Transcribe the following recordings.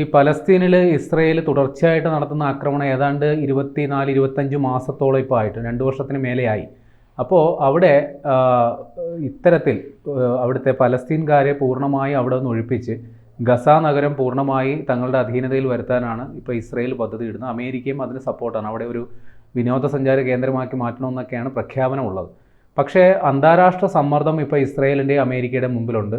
ഈ പലസ്തീനിൽ ഇസ്രയേൽ തുടർച്ചയായിട്ട് നടത്തുന്ന ആക്രമണം ഏതാണ്ട് 24-25 മാസത്തോളം ഇപ്പോൾ ആയിട്ട് 2 വർഷത്തിന് മേലെയായി. അപ്പോൾ അവിടെ ഇത്തരത്തിൽ അവിടുത്തെ പലസ്തീൻകാരെ പൂർണ്ണമായി അവിടെ നിന്ന് ഒഴിപ്പിച്ച് ഗസ നഗരം പൂർണ്ണമായി തങ്ങളുടെ അധീനതയിൽ വരുത്താനാണ് ഇപ്പോൾ ഇസ്രയേൽ പദ്ധതി ഇടുന്നത്. അമേരിക്കയും അതിന് സപ്പോർട്ടാണ്. അവിടെ ഒരു വിനോദസഞ്ചാര കേന്ദ്രമാക്കി മാറ്റണമെന്നൊക്കെയാണ് പ്രഖ്യാപനമുള്ളത്. പക്ഷേ അന്താരാഷ്ട്ര സമ്മർദ്ദം ഇപ്പോൾ ഇസ്രയേലിൻ്റെയും അമേരിക്കയുടെ മുമ്പിലുണ്ട്.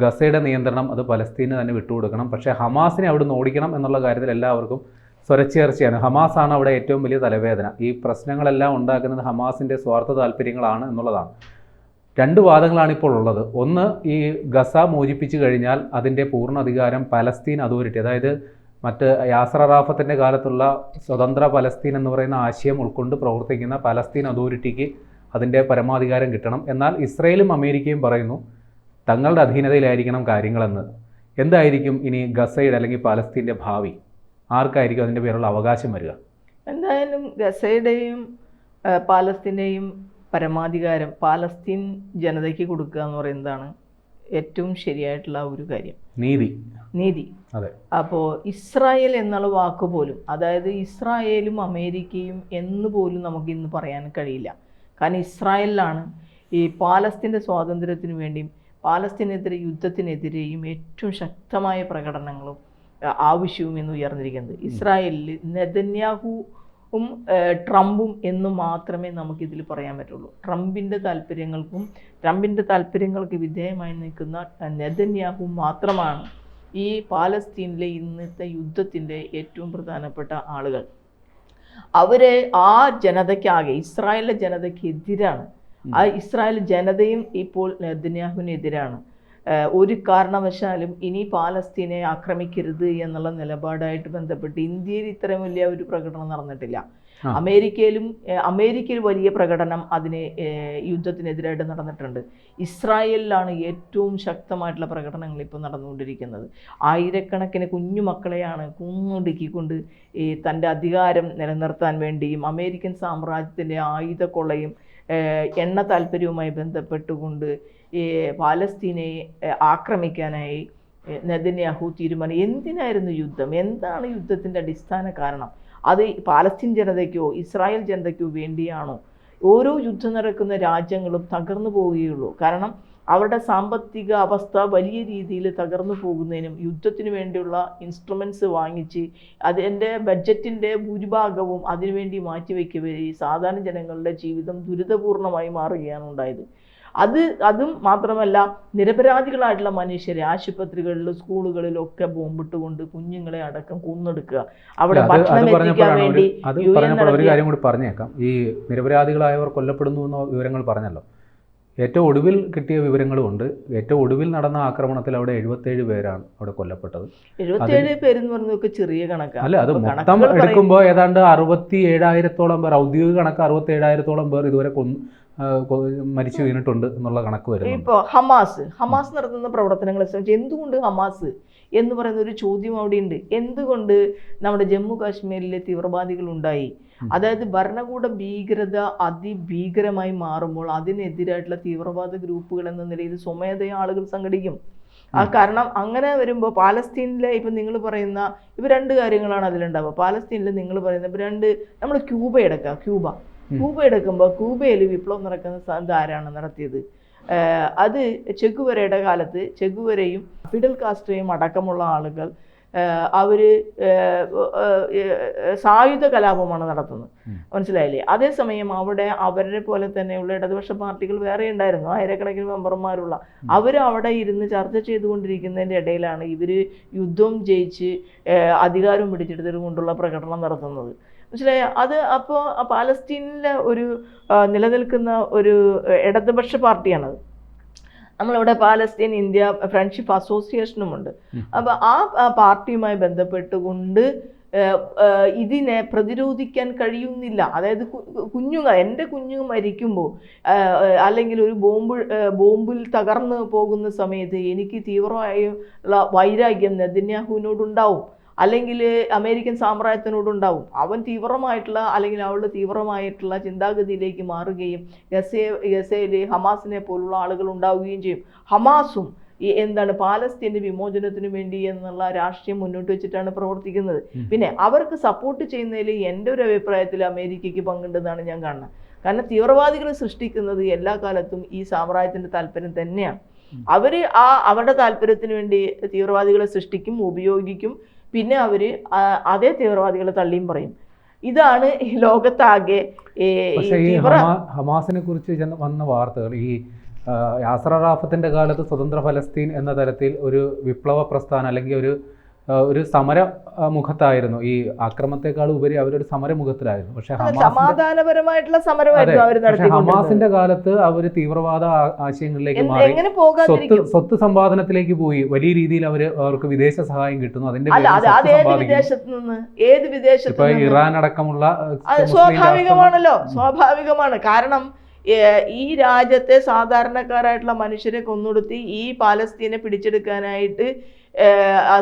ഗസയുടെ നിയന്ത്രണം അത് പലസ്തീന് തന്നെ വിട്ടുകൊടുക്കണം. പക്ഷേ ഹമാസിനെ അവിടെ നിന്ന് ഓടിക്കണം എന്നുള്ള കാര്യത്തിൽ എല്ലാവർക്കും സ്വരച്ചേർച്ചയാണ്. ഹമാസാണ് അവിടെ ഏറ്റവും വലിയ തലവേദന. ഈ പ്രശ്നങ്ങളെല്ലാം ഉണ്ടാക്കുന്നത് ഹമാസിൻ്റെ സ്വാർത്ഥ താല്പര്യങ്ങളാണ് എന്നുള്ളതാണ്. 2 വാദങ്ങളാണ് ഇപ്പോൾ ഉള്ളത്. ഒന്ന്, ഈ ഗസ മോചിപ്പിച്ചു കഴിഞ്ഞാൽ അതിൻ്റെ പൂർണ്ണ അധികാരം പലസ്തീൻ അതോറിറ്റി, അതായത് മറ്റ് യാസർ അറാഫത്തിൻ്റെ കാലത്തുള്ള സ്വതന്ത്ര പലസ്തീൻ എന്ന് പറയുന്ന ആശയം ഉൾക്കൊണ്ട് പ്രവർത്തിക്കുന്ന പലസ്തീൻ അതോറിറ്റിക്ക് അതിൻ്റെ പരമാധികാരം കിട്ടണം. എന്നാൽ ഇസ്രയേലും അമേരിക്കയും പറയുന്നു തങ്ങളുടെ അധീനതയിലായിരിക്കണം കാര്യങ്ങളെന്ന്. എന്തായിരിക്കും ഇനി ഗസയുടെ അല്ലെങ്കിൽ പാലസ്തീൻ്റെ ഭാവി? ആർക്കായിരിക്കും അതിൻ്റെ പേരുള്ള അവകാശം വരിക? എന്തായാലും ഗസയുടെയും പാലസ്തീൻ്റെയും പരമാധികാരം പാലസ്തീൻ ജനതയ്ക്ക് കൊടുക്കുക എന്ന് പറയുന്നതാണ് ഏറ്റവും ശരിയായിട്ടുള്ള ഒരു കാര്യം. നീതി. അതെ. അപ്പോൾ ഇസ്രായേൽ എന്നുള്ള വാക്ക് പോലും, അതായത് ഇസ്രായേലും അമേരിക്കയും എന്ന് പോലും നമുക്ക് ഇന്ന് പറയാൻ കഴിയില്ല. കാരണം ഇസ്രായേലിലാണ് ഈ പാലസ്തീൻ്റെ സ്വാതന്ത്ര്യത്തിന് വേണ്ടിയും പാലസ്തീനെതിരെ യുദ്ധത്തിനെതിരെയും ഏറ്റവും ശക്തമായ പ്രകടനങ്ങളും ആവശ്യവും എന്ന് ഉയർന്നിരിക്കുന്നത്. ഇസ്രായേലിൽ നെതന്യാഹുവും ട്രംപും എന്ന് മാത്രമേ നമുക്കിതിൽ പറയാൻ പറ്റുള്ളൂ. ട്രംപിൻ്റെ താല്പര്യങ്ങൾക്ക് വിധേയമായി നിൽക്കുന്ന നെതന്യാഹു മാത്രമാണ് ഈ പാലസ്തീനിലെ ഇന്നത്തെ യുദ്ധത്തിൻ്റെ ഏറ്റവും പ്രധാനപ്പെട്ട ആളുകൾ. അവരെ ആ ജനതയ്ക്കാകെ, ഇസ്രായേലിലെ ജനതയ്ക്ക് എതിരാണ്. ആ ഇസ്രായേൽ ജനതയും ഇപ്പോൾ നെതന്യാഹുവിനെതിരാണ്. ഒരു കാരണവശാലും ഇനി പാലസ്തീനെ ആക്രമിക്കരുത് എന്നുള്ള നിലപാടായിട്ട് ബന്ധപ്പെട്ട് ഇന്ത്യയിൽ ഇത്രയും വലിയ ഒരു പ്രകടനം നടന്നിട്ടില്ല. അമേരിക്കയിൽ വലിയ പ്രകടനം അതിന് യുദ്ധത്തിനെതിരായിട്ട് നടന്നിട്ടുണ്ട്. ഇസ്രായേലിലാണ് ഏറ്റവും ശക്തമായിട്ടുള്ള പ്രകടനങ്ങൾ ഇപ്പോൾ നടന്നുകൊണ്ടിരിക്കുന്നത്. ആയിരക്കണക്കിന് കുഞ്ഞുമക്കളെയാണ് കൊന്നൊടുക്കിക്കൊണ്ട് തൻ്റെ അധികാരം നിലനിർത്താൻ വേണ്ടിയും അമേരിക്കൻ സാമ്രാജ്യത്തിൻ്റെ ആയുധക്കൊള്ളയും എണ്ണ താല്പര്യവുമായി ബന്ധപ്പെട്ടുകൊണ്ട് പാലസ്തീനെ ആക്രമിക്കാനായി നെതന്യാഹു തീരുമാനം. എന്തിനായിരുന്നു യുദ്ധം? എന്താണ് യുദ്ധത്തിൻ്റെ അടിസ്ഥാന കാരണം? അത് പാലസ്തീൻ ജനതയ്ക്കോ ഇസ്രായേൽ ജനതയ്ക്കോ വേണ്ടിയാണോ? ഓരോ യുദ്ധം നടക്കുന്ന രാജ്യങ്ങളും തകർന്നു പോവുകയുള്ളൂ. കാരണം അവരുടെ സാമ്പത്തിക അവസ്ഥ വലിയ രീതിയിൽ തകർന്നു പോകുന്നതിനും യുദ്ധത്തിന് വേണ്ടിയുള്ള ഇൻസ്ട്രുമെൻറ്റ്സ് വാങ്ങിച്ച് അതിൻ്റെ ബഡ്ജറ്റിൻ്റെ ഭൂരിഭാഗവും അതിനുവേണ്ടി മാറ്റിവെക്കവേ സാധാരണ ജനങ്ങളുടെ ജീവിതം ദുരിതപൂർണമായി മാറുകയാണ് ഉണ്ടായത്. അതും മാത്രമല്ല, നിരപരാധികളായിട്ടുള്ള മനുഷ്യരെ ആശുപത്രികളിലും സ്കൂളുകളിലൊക്കെ ബോംബിട്ടുകൊണ്ട് കുഞ്ഞുങ്ങളെ അടക്കം കൊന്നെടുക്കുക. അവിടെ ഭക്ഷണം എത്തിക്കാൻ വേണ്ടി ഒരു കാര്യം കൂടി പറഞ്ഞേക്കാം. ഈ നിരപരാധികളായവർ കൊല്ലപ്പെടുന്നു എന്ന വിവരങ്ങൾ പറഞ്ഞല്ലോ. ഏറ്റവും ഒടുവിൽ കിട്ടിയ വിവരങ്ങളുമുണ്ട്. ഏറ്റവും ഒടുവിൽ നടന്ന ആക്രമണത്തിൽ അവിടെ 77 പേരാണ് അവിടെ കൊല്ലപ്പെട്ടത്. 77 പേരെന്ന് പറഞ്ഞതൊക്കെ ചെറിയ കണക്കാണ്. അല്ല, അത് മൊത്തം എടുക്കുമ്പോൾ ഏതാണ്ട് 67,000-ഓളം പേർ, ഔദ്യോഗിക കണക്ക് 67,000-ഓളം പേർ ഇതുവരെ മരിച്ചു വീണിട്ടുണ്ട് എന്നുള്ള കണക്ക് വരുന്നു. ഇപ്പോൾ ഹമാസ് നടത്തുന്ന പ്രവർത്തനങ്ങളെ സംബന്ധിച്ച് എന്തുകൊണ്ട് ഹമാസ് എന്ന് പറയുന്ന ഒരു ചോദ്യം അവിടെയുണ്ട്. എന്തുകൊണ്ട് നമ്മുടെ ജമ്മു കാശ്മീരിലെ തീവ്രവാദികൾ ഉണ്ടായി? അതായത് ഭരണകൂട ഭീകരത അതിഭീകരമായി മാറുമ്പോൾ അതിനെതിരായിട്ടുള്ള തീവ്രവാദ ഗ്രൂപ്പുകൾ എന്ന നിലയിൽ സ്വമേധയാ ആളുകൾ സംഘടിക്കും. കാരണം അങ്ങനെ വരുമ്പോൾ പാലസ്തീനിലെ ഇപ്പം നിങ്ങൾ പറയുന്ന ഇവ 2 കാര്യങ്ങളാണ് അതിലുണ്ടാവുക. പാലസ്തീനിൽ നിങ്ങൾ പറയുന്ന നമ്മൾ ക്യൂബ എടുക്കുമ്പോൾ ക്യൂബയിൽ വിപ്ലവം നടക്കുന്ന സ്ഥാനത്ത് ആരാണ് നടത്തിയത്? അത് ചെഗുവേരയുടെ കാലത്ത് ചെഗുവേരയും ഫിഡൽ കാസ്ട്രോയും അടക്കമുള്ള ആളുകൾ അവർ സായുധ കലാപമാണ് നടത്തുന്നത്. മനസ്സിലായില്ലേ? അതേസമയം അവിടെ അവരെ പോലെ തന്നെയുള്ള ഇടതുപക്ഷ പാർട്ടികൾ വേറെ ഉണ്ടായിരുന്നു, ആയിരക്കണക്കിന് മെമ്പർമാരുള്ള. അവർ അവിടെ ഇരുന്ന് ചർച്ച ചെയ്തുകൊണ്ടിരിക്കുന്നതിൻ്റെ ഇടയിലാണ് ഇവർ യുദ്ധം ജയിച്ച് അധികാരം പിടിച്ചെടുത്തത് കൊണ്ടുള്ള പ്രകടനം നടത്തുന്നത്. മനസ്സിലായ? അത് അപ്പോൾ പാലസ്തീനിലെ ഒരു നിലനിൽക്കുന്ന ഒരു ഇടതുപക്ഷ പാർട്ടിയാണത്. നമ്മളിവിടെ പാലസ്തീൻ ഇന്ത്യ ഫ്രണ്ട്ഷിപ്പ് അസോസിയേഷനുമുണ്ട്. അപ്പോൾ ആ പാർട്ടിയുമായി ബന്ധപ്പെട്ടുകൊണ്ട് ഇതിനെ പ്രതിരോധിക്കാൻ കഴിയുന്നില്ല. അതായത് എൻ്റെ കുഞ്ഞു മരിക്കുമ്പോൾ അല്ലെങ്കിൽ ഒരു ബോംബിൽ തകർന്നു പോകുന്ന സമയത്ത് എനിക്ക് തീവ്രമായുള്ള വൈരാഗ്യം നെതന്യാഹുവിനോടുണ്ടാവും, അല്ലെങ്കിൽ അമേരിക്കൻ സാമ്രാജ്യത്തിനോടുണ്ടാവും. അവൻ തീവ്രമായിട്ടുള്ള അല്ലെങ്കിൽ അവളുടെ തീവ്രമായിട്ടുള്ള ചിന്താഗതിയിലേക്ക് മാറുകയും ഗസയിൽ ഹമാസിനെ പോലുള്ള ആളുകൾ ഉണ്ടാവുകയും ചെയ്യും. ഹമാസും ഈ എന്താണ് പാലസ്തീൻ്റെ വിമോചനത്തിന് വേണ്ടി എന്നുള്ള രാഷ്ട്രീയം മുന്നോട്ട് വെച്ചിട്ടാണ് പ്രവർത്തിക്കുന്നത്. പിന്നെ അവർക്ക് സപ്പോർട്ട് ചെയ്യുന്നതിൽ എൻ്റെ ഒരു അഭിപ്രായത്തിൽ അമേരിക്കയ്ക്ക് പങ്കുണ്ടെന്നാണ് ഞാൻ കാണുന്നത്. കാരണം തീവ്രവാദികൾ സൃഷ്ടിക്കുന്നത് എല്ലാ കാലത്തും ഈ സാമ്രാജ്യത്തിൻ്റെ താല്പര്യം തന്നെയാണ്. അവർ അവരുടെ താല്പര്യത്തിന് വേണ്ടി തീവ്രവാദികളെ സൃഷ്ടിക്കും, ഉപയോഗിക്കും, പിന്നെ അവർ അതേ തീവ്രവാദികളെ തള്ളിയും പറയും. ഇതാണ് ലോകത്താകെ ഹമാസിനെ കുറിച്ച് വന്ന വാർത്തകൾ. ഈ യാസർ അറാഫത്തിന്റെ കാലത്ത് സ്വതന്ത്ര ഫലസ്തീൻ എന്ന തരത്തിൽ ഒരു വിപ്ലവ പ്രസ്ഥാനം അല്ലെങ്കിൽ ഒരു സമര മുഖത്തായിരുന്നു. ഈ ആക്രമണത്തെക്കാൾ ഉപരി അവരൊരു സമരമുഖത്തിലായിരുന്നു. പക്ഷെ സമാധാനപരമായിട്ടുള്ള സമരമായിരുന്നു. ഹമാസിന്റെ കാലത്ത് അവർ തീവ്രവാദ ആശയങ്ങളിലേക്ക് മാറി, സ്വത്ത് സമ്പാദനത്തിലേക്ക് പോയി. വലിയ രീതിയിൽ അവർക്ക് വിദേശ സഹായം കിട്ടുന്നു. അതിന്റെ ഇപ്പൊ ഇറാൻ അടക്കമുള്ള സ്വാഭാവികമാണ്. കാരണം ഈ രാജ്യത്തെ സാധാരണക്കാരായിട്ടുള്ള മനുഷ്യരെ കൊന്നൊടുത്തി ഈ പാലസ്തീനെ പിടിച്ചെടുക്കാനായിട്ട്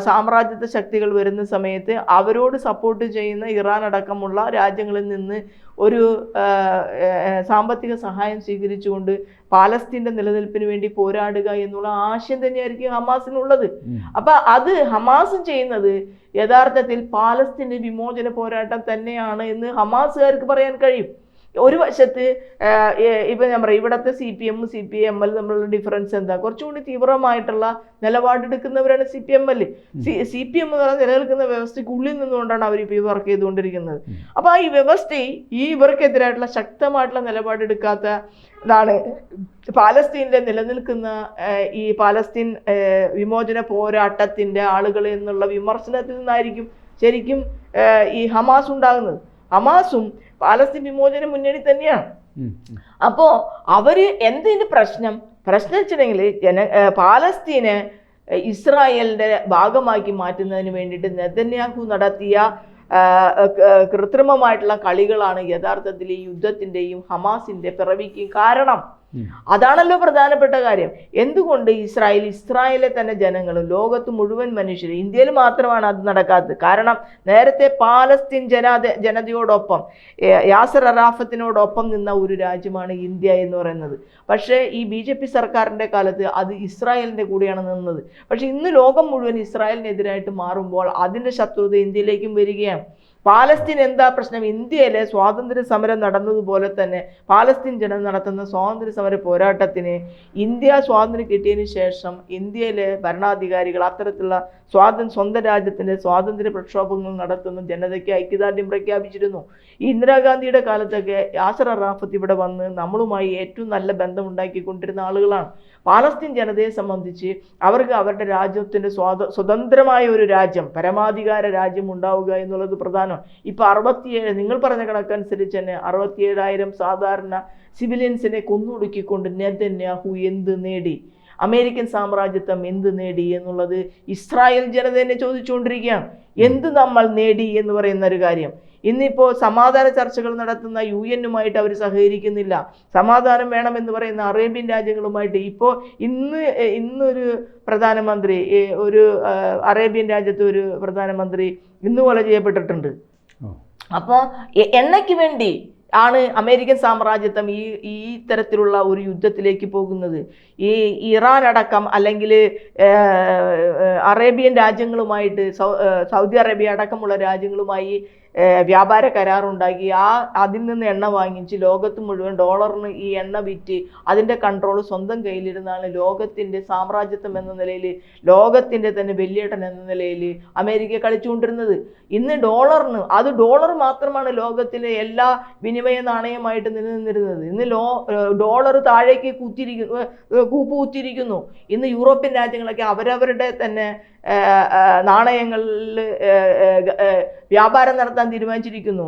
സാമ്രാജ്യത്വ ശക്തികൾ വരുന്ന സമയത്ത് അവരോട് സപ്പോർട്ട് ചെയ്യുന്ന ഇറാൻ അടക്കമുള്ള രാജ്യങ്ങളിൽ നിന്ന് ഒരു സാമ്പത്തിക സഹായം സ്വീകരിച്ചുകൊണ്ട് പാലസ്തീൻ്റെ നിലനിൽപ്പിന് വേണ്ടി പോരാടുക എന്നുള്ള ആശയം തന്നെയായിരിക്കും ഹമാസിനുള്ളത്. അപ്പൊ അത് ഹമാസ് ചെയ്യുന്നത് യഥാർത്ഥത്തിൽ പാലസ്തീൻ്റെ വിമോചന പോരാട്ടം തന്നെയാണ് എന്ന് ഹമാസുകാർക്ക് പറയാൻ കഴിയും. ഒരു വശത്ത് ഇപ്പം ഞാൻ പറയും, ഇവിടുത്തെ CPM CPML തമ്മിലുള്ള ഡിഫറൻസ് എന്താ? കുറച്ചുകൂടി തീവ്രമായിട്ടുള്ള നിലപാടെടുക്കുന്നവരാണ് CPML. CPM എന്ന് പറഞ്ഞാൽ നിലനിൽക്കുന്ന വ്യവസ്ഥയ്ക്ക് ഉള്ളിൽ നിന്നുകൊണ്ടാണ് അവരിപ്പോൾ ഈ വർക്ക് ചെയ്തുകൊണ്ടിരിക്കുന്നത്. അപ്പോൾ ഈ വ്യവസ്ഥ ഇവർക്കെതിരായിട്ടുള്ള ശക്തമായിട്ടുള്ള നിലപാടെടുക്കാത്ത ഇതാണ് പാലസ്തീനിലെ നിലനിൽക്കുന്ന ഈ പാലസ്തീൻ വിമോചന പോരാട്ടത്തിൻ്റെ ആളുകൾ എന്നുള്ള വിമർശനത്തിൽ നിന്നായിരിക്കും ശരിക്കും ഈ ഹമാസ് ഉണ്ടാകുന്നത്. ഹമാസും പാലസ്തീൻ വിമോചന മുന്നണി തന്നെയാണ്. അപ്പോൾ അവര് എന്തിന് പ്രശ്നം വെച്ചിട്ടുണ്ടെങ്കിൽ പാലസ്തീനെ ഇസ്രായേലിന്റെ ഭാഗമാക്കി മാറ്റുന്നതിന് വേണ്ടിയിട്ട് നെതന്യാഹു നടത്തിയ കൃത്രിമമായിട്ടുള്ള കളികളാണ് യഥാർത്ഥത്തിൽ ഈ യുദ്ധത്തിൻ്റെയും ഹമാസിന്റെ പിറവിക്കും കാരണം. അതാണല്ലോ പ്രധാനപ്പെട്ട കാര്യം. എന്തുകൊണ്ട് ഇസ്രായേലിലെ തന്നെ ജനങ്ങളും ലോകത്ത് മുഴുവൻ മനുഷ്യരും, ഇന്ത്യയിൽ മാത്രമാണ് അത് നടക്കാത്തത്. കാരണം നേരത്തെ പാലസ്തീൻ ജനതയോടൊപ്പം യാസർ അറാഫത്തിനോടൊപ്പം നിന്ന ഒരു രാജ്യമാണ് ഇന്ത്യ എന്ന് പറയുന്നത്. പക്ഷേ ഈ BJP സർക്കാരിൻ്റെ കാലത്ത് അത് ഇസ്രായേലിൻ്റെ കൂടെയാണ് നിന്നത്. പക്ഷേ ഇന്ന് ലോകം മുഴുവൻ ഇസ്രായേലിനെതിരായിട്ട് മാറുമ്പോൾ അതിൻ്റെ ശത്രുത ഇന്ത്യയിലേക്കും വരികയാണ്. പാലസ്തീൻ എന്താ പ്രശ്നം? ഇന്ത്യയിലെ സ്വാതന്ത്ര്യ സമരം നടന്നതുപോലെ തന്നെ പാലസ്തീൻ ജനത നടത്തുന്ന സ്വാതന്ത്ര്യ സമര പോരാട്ടത്തിന് ഇന്ത്യ സ്വാതന്ത്ര്യം കിട്ടിയതിന് ശേഷം ഇന്ത്യയിലെ ഭരണാധികാരികൾ അത്തരത്തിലുള്ള സ്വന്തം രാജ്യത്തിൻ്റെ സ്വാതന്ത്ര്യ പ്രക്ഷോഭങ്ങൾ നടത്തുന്ന ജനതയ്ക്ക് ഐക്യദാർഢ്യം പ്രഖ്യാപിച്ചിരുന്നു. ഈ ഇന്ദിരാഗാന്ധിയുടെ കാലത്തൊക്കെ യാസർ അറാഫത്ത് ഇവിടെ വന്ന് നമ്മളുമായി ഏറ്റവും നല്ല ബന്ധം ഉണ്ടാക്കിക്കൊണ്ടിരുന്ന ആളുകളാണ്. പാലസ്തീൻ ജനതയെ സംബന്ധിച്ച് അവർക്ക് അവരുടെ രാജ്യത്തിൻ്റെ സ്വതന്ത്രമായ ഒരു രാജ്യം, പരമാധികാര രാജ്യം ഉണ്ടാവുക എന്നുള്ളത് പ്രധാനം. ഇപ്പൊ 67, നിങ്ങൾ പറഞ്ഞ കണക്കനുസരിച്ച് തന്നെ 67,000 സാധാരണ സിവിലിയൻസിനെ കൊന്നൊടുക്കിക്കൊണ്ട് നെതന്യാഹു എന്ത് നേടി? അമേരിക്കൻ സാമ്രാജ്യത്വം എന്ത് നേടി എന്നുള്ളത് ഇസ്രായേൽ ജനത തന്നെ ചോദിച്ചുകൊണ്ടിരിക്കുകയാണ്. എന്ത് നമ്മൾ നേടി എന്ന് പറയുന്ന ഒരു കാര്യം. ഇന്നിപ്പോൾ സമാധാന ചർച്ചകൾ നടത്തുന്ന UN-ഉമായിട്ട് അവർ സഹകരിക്കുന്നില്ല. സമാധാനം വേണമെന്ന് പറയുന്ന അറേബ്യൻ രാജ്യങ്ങളുമായിട്ട് ഇപ്പോൾ ഇന്നൊരു പ്രധാനമന്ത്രി, ഒരു അറേബ്യൻ രാജ്യത്തെ ഒരു പ്രധാനമന്ത്രി ഇന്ന് കൊല ചെയ്യപ്പെട്ടിട്ടുണ്ട്. അപ്പോൾ എണ്ണയ്ക്ക് വേണ്ടി ആണ് അമേരിക്കൻ സാമ്രാജ്യത്വം ഈ തരത്തിലുള്ള ഒരു യുദ്ധത്തിലേക്ക് പോകുന്നത്. ഈ ഇറാൻ അടക്കം അല്ലെങ്കിൽ അറേബ്യൻ രാജ്യങ്ങളുമായിട്ട് സൗദി അറേബ്യ അടക്കമുള്ള രാജ്യങ്ങളുമായി വ്യാപാര കരാറുണ്ടാക്കി അതിൽ നിന്ന് എണ്ണ വാങ്ങിച്ച് ലോകത്ത് മുഴുവൻ ഡോളറിന് ഈ എണ്ണ വിറ്റ് അതിൻ്റെ കൺട്രോൾ സ്വന്തം കയ്യിലിരുന്നാണ് ലോകത്തിൻ്റെ സാമ്രാജ്യത്വം എന്ന നിലയിൽ, ലോകത്തിൻ്റെ തന്നെ വലിയേട്ടൻ എന്ന നിലയിൽ അമേരിക്ക കളിച്ചുകൊണ്ടിരുന്നത്. ഇന്ന് ഡോളർ മാത്രമാണ് ലോകത്തിലെ എല്ലാ വിനിമയ നാണയമായിട്ട് നിലനിന്നിരുന്നത്. ഇന്ന് ഡോളർ താഴേക്ക് കൂപ്പുകുത്തിയിരിക്കുന്നു. ഇന്ന് യൂറോപ്യൻ രാജ്യങ്ങളൊക്കെ അവരവരുടെ തന്നെ നാണയങ്ങളിൽ വ്യാപാരം നടത്താൻ തീരുമാനിച്ചിരിക്കുന്നു.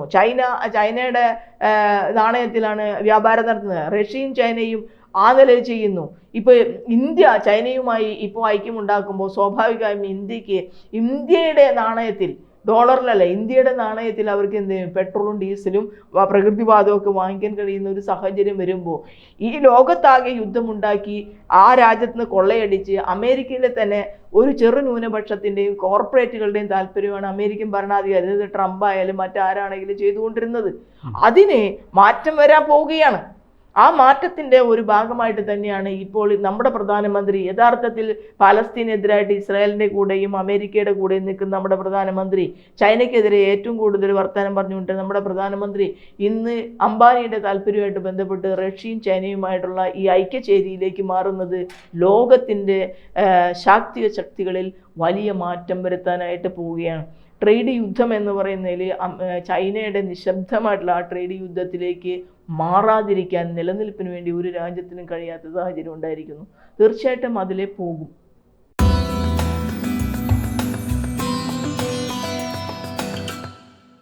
ചൈനയുടെ നാണയത്തിലാണ് വ്യാപാരം നടത്തുന്നത്. റഷ്യയും ചൈനയും ആ നിലയിൽ ചെയ്യുന്നു. ഇപ്പോൾ ഇന്ത്യ ചൈനയുമായി ഇപ്പോൾ ഐക്യമുണ്ടാക്കുമ്പോൾ സ്വാഭാവികമായും ഇന്ത്യയുടെ നാണയത്തിൽ, ഡോളറിലല്ല, ഇന്ത്യയുടെ നാണയത്തിൽ അവർക്ക് എന്ത് ചെയ്യും? പെട്രോളും ഡീസലും പ്രകൃതിവാതവും ഒക്കെ വാങ്ങിക്കാൻ കഴിയുന്ന ഒരു സാഹചര്യം വരുമ്പോൾ ഈ ലോകത്താകെ യുദ്ധമുണ്ടാക്കി ആ രാജ്യത്ത് നിന്ന് കൊള്ളയടിച്ച് അമേരിക്കയിലെ തന്നെ ഒരു ചെറു ന്യൂനപക്ഷത്തിൻ്റെയും കോർപ്പറേറ്റുകളുടെയും താല്പര്യമാണ് അമേരിക്കൻ ഭരണാധികാരി, അതായത് ട്രംപ് ആയാലും മറ്റാരാണെങ്കിലും ചെയ്തുകൊണ്ടിരുന്നത്. അതിന് മാറ്റം വരാൻ പോവുകയാണ്. ആ മാറ്റത്തിൻ്റെ ഒരു ഭാഗമായിട്ട് തന്നെയാണ് ഇപ്പോൾ നമ്മുടെ പ്രധാനമന്ത്രി യഥാർത്ഥത്തിൽ പാലസ്തീനെതിരായിട്ട് ഇസ്രായേലിൻ്റെ കൂടെയും അമേരിക്കയുടെ കൂടെയും നിൽക്കുന്ന നമ്മുടെ പ്രധാനമന്ത്രി, ചൈനയ്ക്കെതിരെ ഏറ്റവും കൂടുതൽ വർത്തമാനം പറഞ്ഞുകൊണ്ട് നമ്മുടെ പ്രധാനമന്ത്രി ഇന്ന് അംബാനിയുടെ താല്പര്യമായിട്ട് ബന്ധപ്പെട്ട് റഷ്യയും ചൈനയുമായിട്ടുള്ള ഈ ഐക്യചേരിയിലേക്ക് മാറുന്നത് ലോകത്തിൻ്റെ ശാക്തിക ശക്തികളിൽ വലിയ മാറ്റം വരുത്താനായിട്ട് പോവുകയാണ്. ട്രേഡ് യുദ്ധം എന്ന് പറയുന്നതിൽ ചൈനയുടെ നിശബ്ദമായിട്ടുള്ള ആ ട്രേഡ് യുദ്ധത്തിലേക്ക് മാറാതിരിക്കാൻ നിലനിൽപ്പിന് വേണ്ടി ഒരു രാജ്യത്തിനും കഴിയാത്ത സാഹചര്യം ഉണ്ടായിരിക്കുന്നു. തീർച്ചയായിട്ടും അതിലേ പോകും.